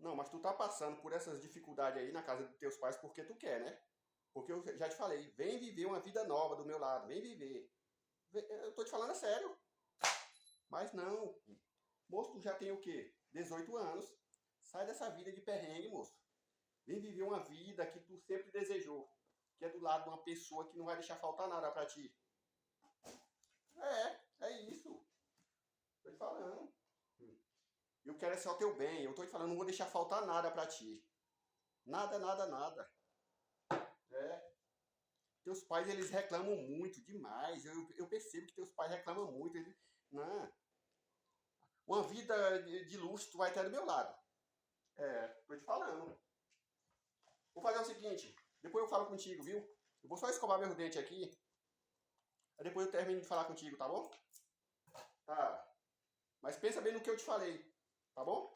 Não, mas tu tá passando por essas dificuldades aí na casa dos teus pais porque tu quer, né? Porque eu já te falei, vem viver uma vida nova do meu lado, vem viver. Eu tô te falando a sério. Mas não, moço, tu já tem o quê? 18 anos. Sai dessa vida de perrengue, moço. Vem viver uma vida que tu sempre desejou. Que é do lado de uma pessoa que não vai deixar faltar nada pra ti. É isso. Tô te falando. Eu quero é só o teu bem. Eu tô te falando, não vou deixar faltar nada pra ti. Nada, nada, nada. É. Teus pais, eles reclamam muito, demais. Eu percebo que teus pais reclamam muito. Não. Uma vida de luxo tu vai ter do meu lado. É, tô te falando. Vou fazer o seguinte, depois eu falo contigo, viu? Eu vou só escovar meus dentes aqui, aí depois eu termino de falar contigo, tá bom? Tá. Mas pensa bem no que eu te falei, tá bom?